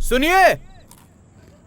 सुनिए,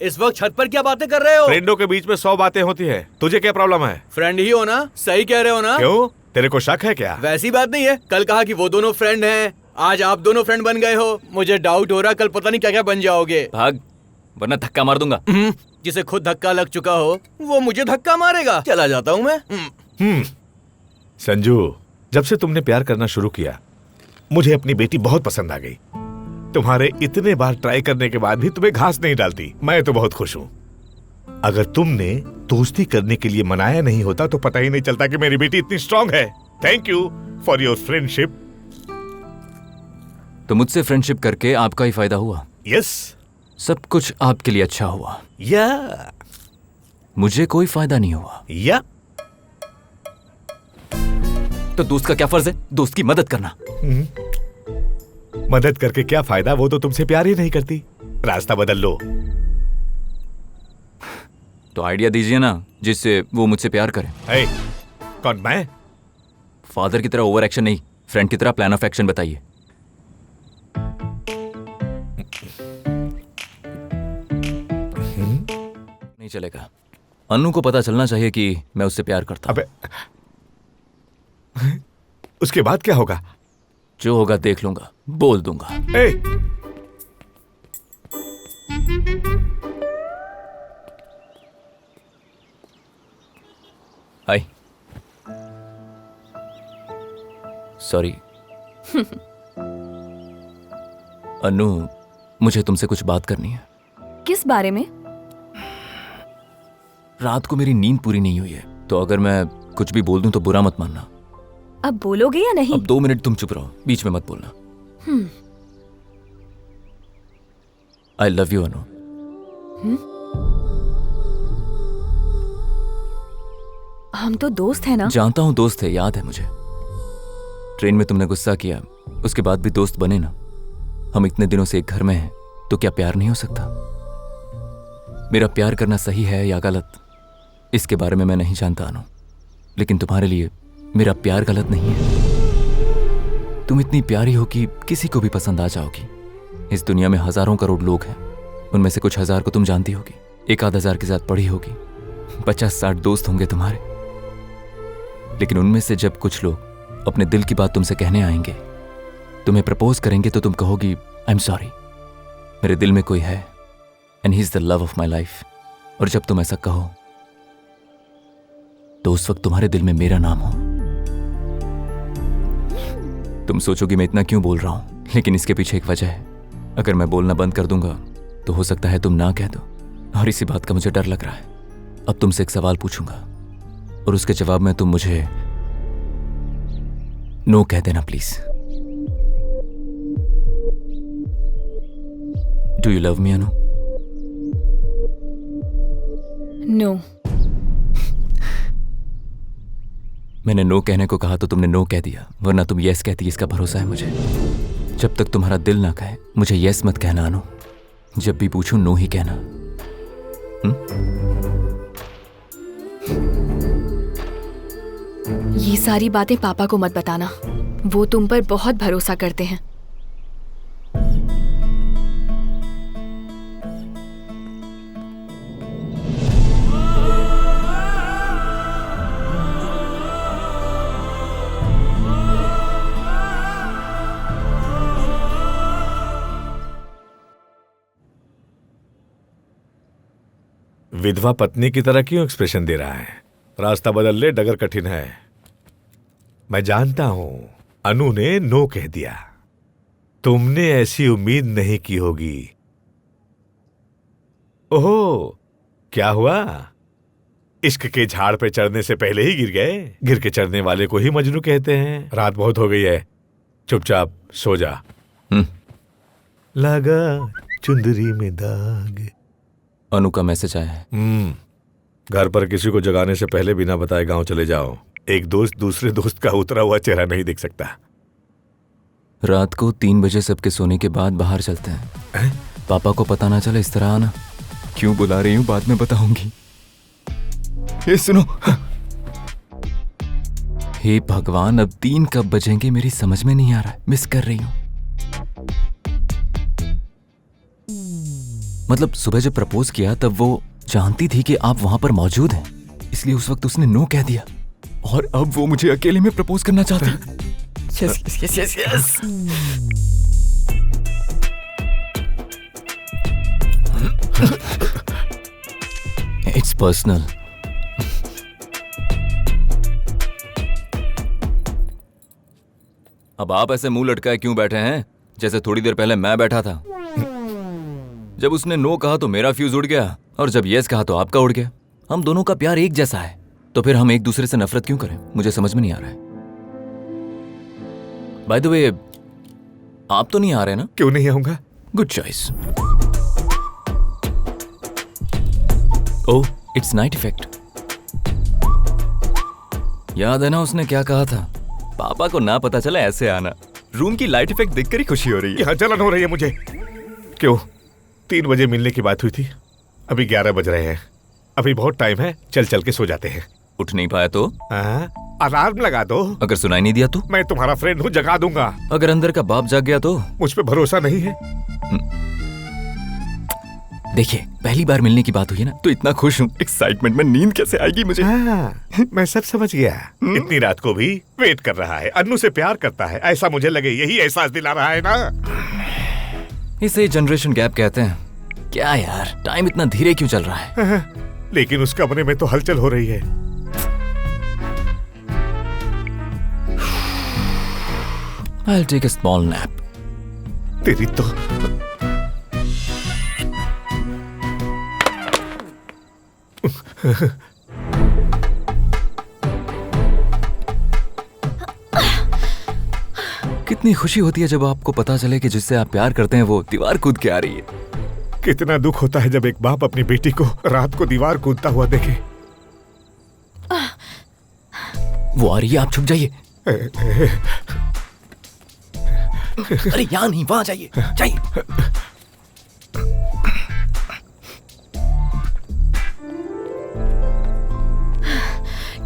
इस वक्त छत पर क्या बातें कर रहे हो? फ्रेंडों के बीच में 100 बातें होती है, तुझे क्या प्रॉब्लम है? फ्रेंड ही हो ना, सही कह रहे हो ना? क्यों, तेरे को शक है क्या? वैसी बात नहीं है, कल कहा कि वो दोनों फ्रेंड हैं, आज आप दोनों फ्रेंड बन गए हो। मुझे डाउट हो रहा कल पता नहीं क्या क्या बन जाओगे। भाग, वरना धक्का मार दूंगा। जिसे खुद धक्का लग चुका हो वो मुझे धक्का मारेगा। चला जाता हूँ मैं। संजू, जब से तुमने प्यार करना शुरू किया मुझे अपनी बेटी बहुत पसंद आ गई। तुम्हारे इतने बार ट्राई करने के बाद भी तुम्हें घास नहीं डालती। मैं तो बहुत खुश हूँ। अगर तुमने दोस्ती करने के लिए मनाया नहीं होता तो पता ही नहीं चलता कि मेरी बेटी इतनी स्ट्रांग है। Thank you for your friendship. तो मुझसे फ्रेंडशिप करके आपका ही फायदा हुआ। यस, सब कुछ आपके लिए अच्छा हुआ। या मुझे कोई फायदा नहीं हुआ। या तो दोस्त का क्या फर्ज है? दोस्त की मदद करना। मदद करके क्या फायदा? वो तो तुमसे प्यार ही नहीं करती। रास्ता बदल लो। तो आइडिया दीजिए ना जिससे वो मुझसे प्यार करे। hey, कौन, मैं? फादर की तरह ओवर एक्शन नहीं, फ्रेंड की तरह प्लान ऑफ एक्शन बताइए। नहीं चलेगा। अनु को पता चलना चाहिए कि मैं उससे प्यार करता हूं। उसके बाद क्या होगा? जो होगा देख लूंगा, बोल दूंगा। हाय, सॉरी। अनु, मुझे तुमसे कुछ बात करनी है। किस बारे में? रात को मेरी नींद पूरी नहीं हुई है, तो अगर मैं कुछ भी बोल दूं तो बुरा मत मानना। अब बोलोगे या नहीं? अब 2 मिनट तुम चुप रहो, बीच में मत बोलना। आई लव यू अनु। हम तो दोस्त हैं ना? जानता हूं दोस्त है, याद है मुझे। ट्रेन में तुमने गुस्सा किया, उसके बाद भी दोस्त बने ना। हम इतने दिनों से एक घर में हैं, तो क्या प्यार नहीं हो सकता? मेरा प्यार करना सही है या गलत, इसके बारे में मैं नहीं जानता अनु, लेकिन तुम्हारे लिए मेरा प्यार गलत नहीं है। तुम इतनी प्यारी हो कि किसी को भी पसंद आ जाओगी। इस दुनिया में हजारों करोड़ लोग हैं, उनमें से कुछ हजार को तुम जानती होगी, 1-आध हजार के साथ पढ़ी होगी, 50-60 दोस्त होंगे तुम्हारे। लेकिन उनमें से जब कुछ लोग अपने दिल की बात तुमसे कहने आएंगे, तुम्हें प्रपोज करेंगे, तो तुम कहोगी आई एम सॉरी, मेरे दिल में कोई है and he is the love of my life. और जब तुम ऐसा कहो तो उस वक्त तुम्हारे दिल में मेरा नाम हो। तुम सोचोगे मैं इतना क्यों बोल रहा हूं, लेकिन इसके पीछे एक वजह है। अगर मैं बोलना बंद कर दूंगा तो हो सकता है तुम ना कह दो, और इसी बात का मुझे डर लग रहा है। अब तुमसे एक सवाल पूछूंगा और उसके जवाब में तुम मुझे नो कह देना please. Do you love me Anu? No. मैंने नो कहने को कहा तो तुमने नो कह दिया, वरना तुम यस कहती। इसका भरोसा है मुझे। जब तक तुम्हारा दिल ना कहे मुझे यस मत कहना अनु। जब भी पूछूं नो ही कहना। ये सारी बातें पापा को मत बताना, वो तुम पर बहुत भरोसा करते हैं। विधवा पत्नी की तरह क्यों एक्सप्रेशन दे रहा है? रास्ता बदल ले, डगर कठिन है। मैं जानता हूं अनु ने नो कह दिया। तुमने ऐसी उम्मीद नहीं की होगी। ओहो, क्या हुआ? इश्क के झाड़ पे चढ़ने से पहले ही गिर गए? गिर के चढ़ने वाले को ही मजनू कहते हैं। रात बहुत हो गई है, चुपचाप सो जा। लगा चुंदरी में दाग। अनु का मैसेज आया है। घर पर किसी को जगाने से पहले बिना बताए गांव चले जाओ। एक दोस्त दूसरे दोस्त का उतरा हुआ चेहरा नहीं देख सकता। रात को 3 बजे सबके सोने के बाद बाहर चलते हैं। पापा को पता ना चले इस तरह आना। क्यों बुला रही हूं बाद में बताऊंगी। ये सुनो। हे भगवान, अब 3 कब बजेंगे मेरी समझ में नहीं आ रहा है। मिस कर रही हूं। मतलब सुबह जब प्रपोज किया तब वो जानती थी कि आप वहां पर मौजूद हैं, इसलिए उस वक्त उसने नो कह दिया और अब वो मुझे अकेले में प्रपोज करना चाहती है। Yes yes yes yes. It's personal. अब आप ऐसे मुंह लटकाए क्यों बैठे हैं, जैसे थोड़ी देर पहले मैं बैठा था। जब उसने नो कहा तो मेरा फ्यूज उड़ गया और जब यस कहा तो आपका उड़ गया। हम दोनों का प्यार एक जैसा है, तो फिर हम एक दूसरे से नफरत क्यों करें? मुझे समझ में नहीं आ रहा है। बाय द वे, आप तो नहीं आ रहे ना? क्यों नहीं आऊंगा? Good choice. Oh, it's night effect. याद है ना उसने क्या कहा था? पापा को ना पता चला ऐसे आना। रूम की लाइट इफेक्ट देखकर ही खुशी हो रही है। यहाँ जलन हो रही है मुझे। क्यों? 3 बजे मिलने की बात हुई थी, अभी 11 बज रहे हैं। अभी बहुत टाइम है, चल चल के सो जाते हैं। उठ नहीं पाया तो? अलार्म लगा दो। अगर सुनाई नहीं दिया तो? मैं तुम्हारा फ्रेंड हूँ, जगा दूंगा। अगर अंदर का बाप जाग गया तो? मुझ पे भरोसा नहीं है? देखिए, पहली बार मिलने की बात हुई है ना, तो इतना खुश हूँ। एक्साइटमेंट में नींद कैसे आएगी मुझे? मैं सब समझ गया। इतनी रात को भी वेट कर रहा है, अन्नू से प्यार करता है, ऐसा मुझे लगे। यही एहसास दिला रहा है ना। इसे जनरेशन गैप कहते हैं। क्या यार, टाइम इतना धीरे क्यों चल रहा है? लेकिन उस कमरे में तो हलचल हो रही है। I'll take a small nap. तेरी तो कितनी खुशी होती है जब आपको पता चले कि जिससे आप प्यार करते हैं वो दीवार कूद के आ रही है। कितना दुख होता है जब एक बाप अपनी बेटी को रात को दीवार कूदता हुआ देखे। वो आ रही है, आप छुप जाइए। अरे यहाँ नहीं, वहां जाइए, जाइए।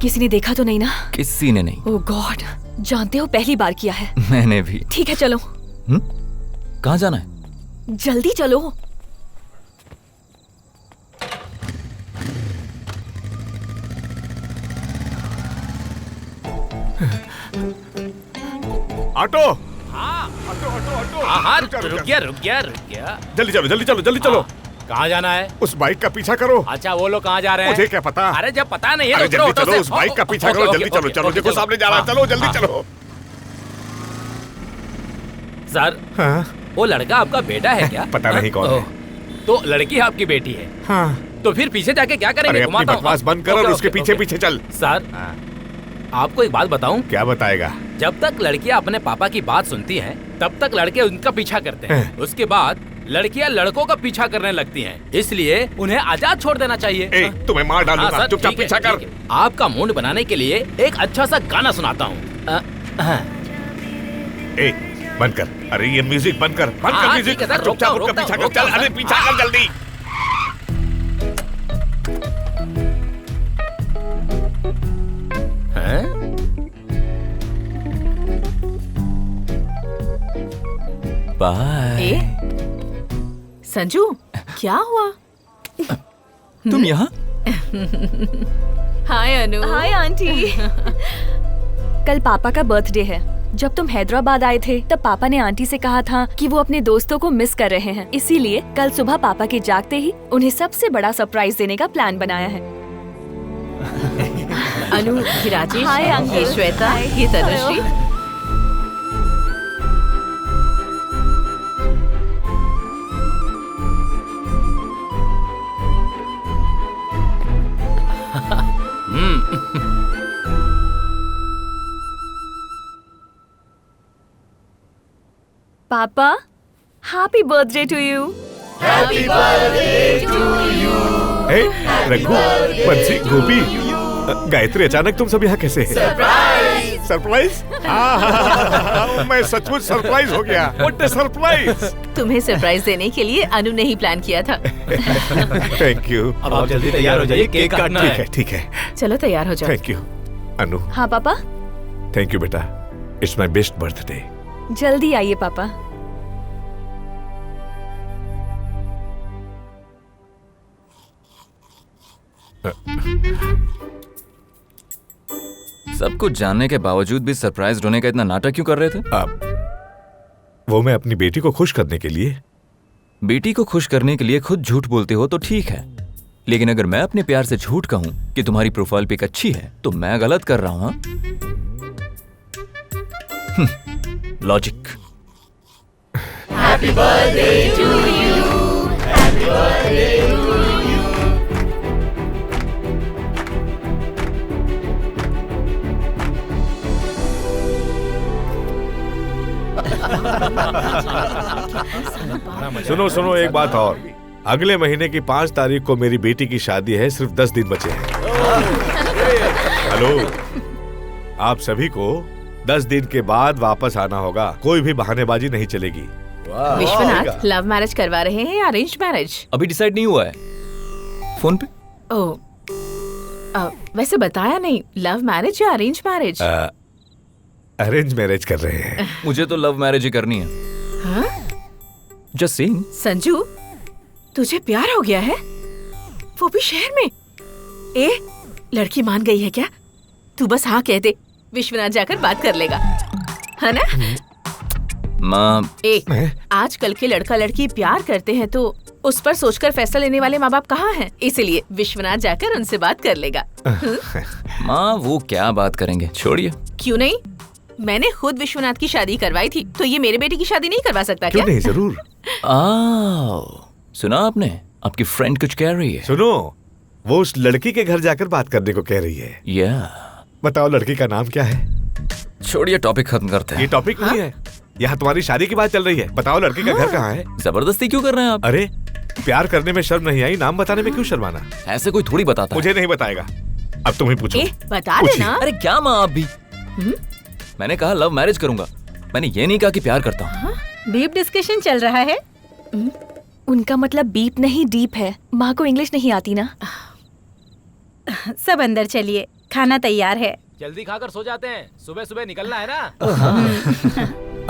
किसी ने देखा तो नहीं ना? किसी ने नहीं। ओह गॉड, जानते हो पहली बार किया है। मैंने भी। ठीक है चलो। कहाँ जाना है? जल्दी चलो। ऑटो। हाँ ऑटो ऑटो ऑटो। हाँ, रुक जा, रुक गया रुक गया रुक गया। जल्दी चलो जल्दी चलो जल्दी चलो। कहाँ जाना है? उस बाइक का पीछा करो। अच्छा, वो लोग कहाँ जा रहे हैं? मुझे क्या पता? अरे जब पता नहीं है अरे तो जल्दी ऑटो चलो, से- उस बाइक का पीछा करो। जल्दी चलो चलो, देखो सामने जा रहा है। चलो जल्दी चलो। सर, हाँ वो लड़का आपका बेटा है क्या? पता नहीं कौन है। ओह, तो लड़की आपकी बेटी है। हाँ। तो फिर पीछे जाके क्या करेंगे? अरे अपनी घुमाता हूँ। बकवास बंद कर और ओके, उसके ओके, पीछे ओके। पीछे चल। सर, आपको एक बात बताऊं? क्या बताएगा? जब तक लड़कियां अपने पापा की बात सुनती हैं, तब तक लड़के उनका पीछा करते हैं। उसके बाद लड़कियां लड़कों का पीछा करने लगती हैं। इसलिए उन्हें आजाद छोड़ देना चाहिए। ए, तुम्हें मार हाँ, डालूंगा, सर, चुपचाप ठीक है, पीछा कर। ठीक है। आपका मूड बनाने के लिए एक अच्छा सा गाना सुनाता हूँ। ए, बंद कर। अरे ये म्यूजिक बंद कर, बंद कर हाँ, म्यूजिक। ठीक है, सर, चुपचाप रोकता उनका हूँ, पीछा कर। रोकता चल, हूँ, अरे सर। पीछा कर जल्दी। बाय। संजू, क्या हुआ? तुम यहाँ? हाय अनु। Hi aunty. कल पापा का बर्थडे है। जब तुम हैदराबाद आए थे तब पापा ने आंटी से कहा था कि वो अपने दोस्तों को मिस कर रहे हैं, इसीलिए कल सुबह पापा के जागते ही उन्हें सबसे बड़ा सरप्राइज देने का प्लान बनाया है। अनु, ये राजेश, हाय अंकल। ये श्वेता, ये तनुश्री। पापा, हैप्पी बर्थडे टू यू। ए, रघु, बंसी, गोपी, गायत्री, अचानक तुम सब यहाँ कैसे हैं? सरप्राइज? मैं सचमुच सरप्राइज हो गया। What a surprise! तुम्हें सरप्राइज देने के लिए अनु ने ही प्लान किया था। Thank you. अब आप जल्दी तैयार हो जाइए, केक काटना ठीक है। है ठीक है। चलो तैयार हो जाओ। थैंक यू अनु। हाँ पापा, थैंक यू बेटा। It's my best birthday. जल्दी आइए पापा। सब कुछ जानने के बावजूद भी सरप्राइज होने का इतना नाटक क्यों कर रहे थे? वो मैं अपनी बेटी को खुश करने के लिए। बेटी को खुश करने के लिए खुद झूठ बोलते हो तो ठीक है, लेकिन अगर मैं अपने प्यार से झूठ कहूं कि तुम्हारी प्रोफाइल पिक अच्छी है तो मैं गलत कर रहा हूं। लॉजिक। सुनो सुनो, एक बात और। अगले महीने की 5 तारीख को मेरी बेटी की शादी है, सिर्फ 10 दिन बचे हैं। हेलो, आप सभी को 10 दिन के बाद वापस आना होगा, कोई भी बहानेबाजी नहीं चलेगी। विश्वनाथ, लव मैरिज करवा रहे हैं या अरेंज मैरिज? अभी डिसाइड नहीं हुआ है। फोन पे? ओह, वैसे बताया नहीं, लव मैरिज या अरेंज मैरिज? अरेंज मैरिज कर रहे हैं। मुझे तो लव मैरिज ही करनी है। हाँ? Just saying. संजू, तुझे प्यार हो गया है? वो भी शहर में? लड़की मान गई है क्या? तू बस हाँ कह दे, विश्वनाथ जाकर बात कर लेगा, है ना? माँ, आजकल के लड़का लड़की प्यार करते हैं तो उस पर सोचकर फैसला लेने वाले माँ बाप कहाँ हैं? इसलिए विश्वनाथ जाकर उनसे बात कर लेगा। माँ वो क्या बात करेंगे, छोड़िए। क्यों नहीं? मैंने खुद विश्वनाथ की शादी करवाई थी, तो ये मेरे बेटे की शादी नहीं करवा सकता क्यों क्या? नहीं, जरूर। सुना आपने, आपकी फ्रेंड कुछ कह रही है। सुनो, वो उस लड़की के घर जाकर बात करने को कह रही है। बताओ लड़की का नाम क्या है? छोड़िए, टॉपिक खत्म करते ये हैं। टॉपिक नहीं है, यहाँ तुम्हारी शादी की बात चल रही है। बताओ लड़की का घर कहाँ है? जबरदस्ती क्यों कर रहे हैं आप? अरे, प्यार करने में शर्म नहीं आई, नाम बताने में क्यों शर्माना? ऐसे कोई थोड़ी बताता है। मुझे नहीं बताएगा, अब तुम्हें पूछो। बता पूछिए। देना। अरे क्या माँ, आप भी? मैंने कहा लव मैरिज करूंगा, मैंने ये नहीं कहा कि प्यार करता हूँ। बीप डिस्कशन चल रहा है। उनका मतलब बीप नहीं डीप है। माँ को इंग्लिश नहीं आती ना। सब अंदर चलिए, खाना तैयार है। जल्दी खाकर सो जाते हैं, सुबह सुबह निकलना है ना।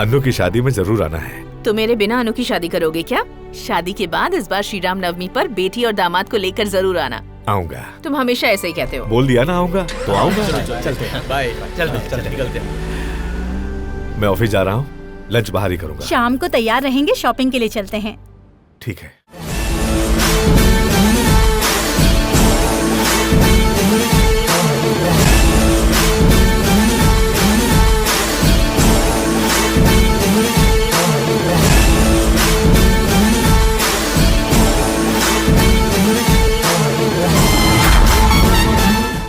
अन्नू की शादी में जरूर आना है। तो मेरे बिना अनु की शादी करोगे क्या? शादी के बाद इस बार श्री राम नवमी पर बेटी और दामाद को लेकर जरूर आना। आऊंगा। तुम हमेशा ऐसे ही कहते हो। बोल दिया ना आऊंगा, तो आऊंगा। चलते हैं, बाय। चलते निकलते हैं। मैं ऑफिस जा रहा हूँ, लंच बाहर ही करूंगा। शाम को तैयार रहेंगे, शॉपिंग के लिए चलते हैं। ठीक है।